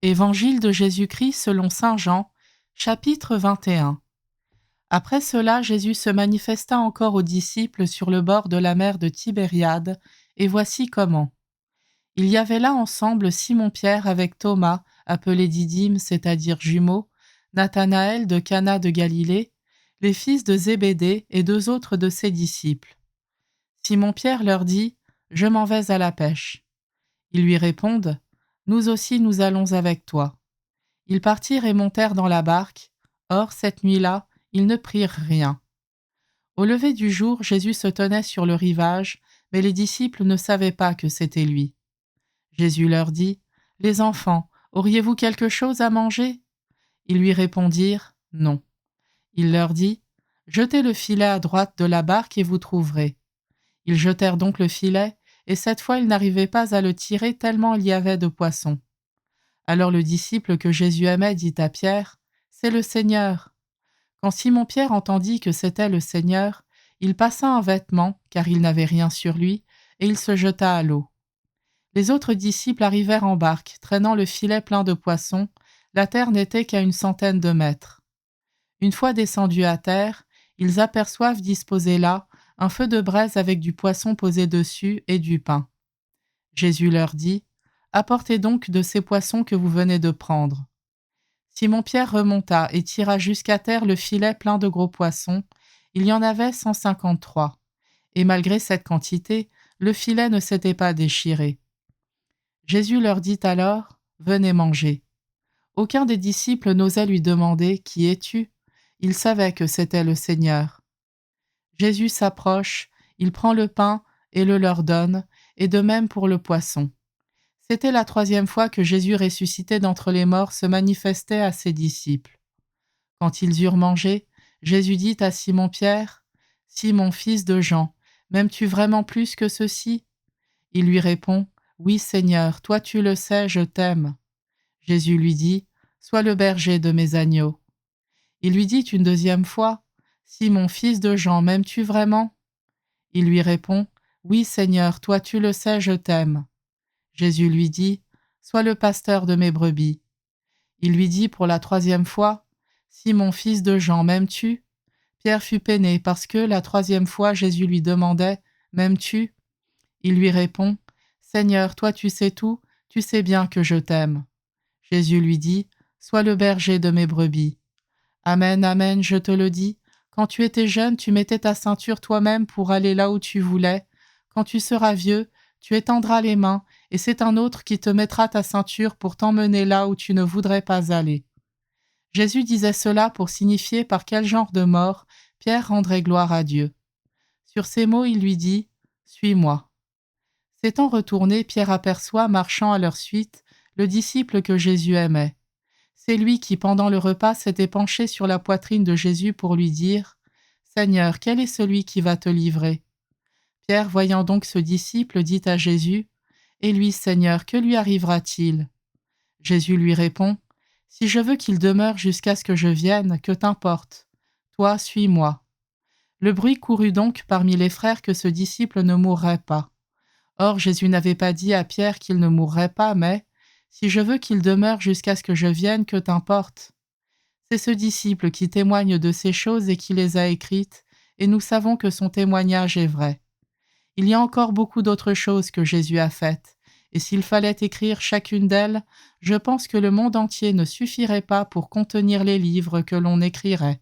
Évangile de Jésus-Christ selon saint Jean, chapitre 21. Après cela, Jésus se manifesta encore aux disciples sur le bord de la mer de Tibériade, et voici comment. Il y avait là ensemble Simon-Pierre avec Thomas, appelé Didyme, c'est-à-dire jumeaux, Nathanaël de Cana de Galilée, les fils de Zébédée et deux autres de ses disciples. Simon-Pierre leur dit : « Je m'en vais à la pêche. » Ils lui répondent : « Nous aussi nous allons avec toi. » Ils partirent et montèrent dans la barque. Or, cette nuit-là, ils ne prirent rien. Au lever du jour, Jésus se tenait sur le rivage, mais les disciples ne savaient pas que c'était lui. Jésus leur dit : « Les enfants, auriez-vous quelque chose à manger ?» Ils lui répondirent : « Non. » Il leur dit : « Jetez le filet à droite de la barque et vous trouverez. » Ils jetèrent donc le filet, et cette fois ils n'arrivaient pas à le tirer tellement il y avait de poissons. Alors le disciple que Jésus aimait dit à Pierre : « C'est le Seigneur. » Quand Simon-Pierre entendit que c'était le Seigneur, il passa un vêtement, car il n'avait rien sur lui, et il se jeta à l'eau. Les autres disciples arrivèrent en barque, traînant le filet plein de poissons. La terre n'était qu'à 100 de mètres. Une fois descendus à terre, ils aperçoivent disposé là un feu de braise avec du poisson posé dessus et du pain. Jésus leur dit : « Apportez donc de ces poissons que vous venez de prendre. » Simon-Pierre remonta et tira jusqu'à terre le filet plein de gros poissons. Il y en avait 153. Et malgré cette quantité, le filet ne s'était pas déchiré. Jésus leur dit alors : « Venez manger. » Aucun des disciples n'osait lui demander : « Qui es-tu » Il savait que c'était le Seigneur. Jésus s'approche, il prend le pain et le leur donne, et de même pour le poisson. C'était la 3e fois que Jésus ressuscité d'entre les morts se manifestait à ses disciples. Quand ils eurent mangé, Jésus dit à Simon-Pierre : « Simon, fils de Jean, m'aimes-tu vraiment plus que ceci » Il lui répond : « Oui, Seigneur, toi tu le sais, je t'aime. » Jésus lui dit : « Sois le berger de mes agneaux. » Il lui dit une 2e fois : « Simon, fils de Jean, m'aimes-tu vraiment » Il lui répond : « Oui, Seigneur, toi tu le sais, je t'aime. » Jésus lui dit : « Sois le pasteur de mes brebis. » Il lui dit pour la 3e fois : « Simon, fils de Jean, m'aimes-tu » Pierre fut peiné parce que la 3e fois Jésus lui demandait : « M'aimes-tu » Il lui répond : « Seigneur, toi tu sais tout, tu sais bien que je t'aime. » Jésus lui dit : « Sois le berger de mes brebis. Amen, amen, je te le dis, quand tu étais jeune, tu mettais ta ceinture toi-même pour aller là où tu voulais. Quand tu seras vieux, tu étendras les mains, et c'est un autre qui te mettra ta ceinture pour t'emmener là où tu ne voudrais pas aller. » Jésus disait cela pour signifier par quel genre de mort Pierre rendrait gloire à Dieu. Sur ces mots, il lui dit : « Suis-moi. » S'étant retourné, Pierre aperçoit, marchant à leur suite, le disciple que Jésus aimait. C'est lui qui, pendant le repas, s'était penché sur la poitrine de Jésus pour lui dire : « Seigneur, quel est celui qui va te livrer » Pierre, voyant donc ce disciple, dit à Jésus : « Et lui, Seigneur, que lui arrivera-t-il » Jésus lui répond : « Si je veux qu'il demeure jusqu'à ce que je vienne, que t'importe. Toi, suis-moi. » Le bruit courut donc parmi les frères que ce disciple ne mourrait pas. Or, Jésus n'avait pas dit à Pierre qu'il ne mourrait pas, mais « Si je veux qu'il demeure jusqu'à ce que je vienne, que t'importe » C'est ce disciple qui témoigne de ces choses et qui les a écrites, et nous savons que son témoignage est vrai. Il y a encore beaucoup d'autres choses que Jésus a faites, et s'il fallait écrire chacune d'elles, je pense que le monde entier ne suffirait pas pour contenir les livres que l'on écrirait.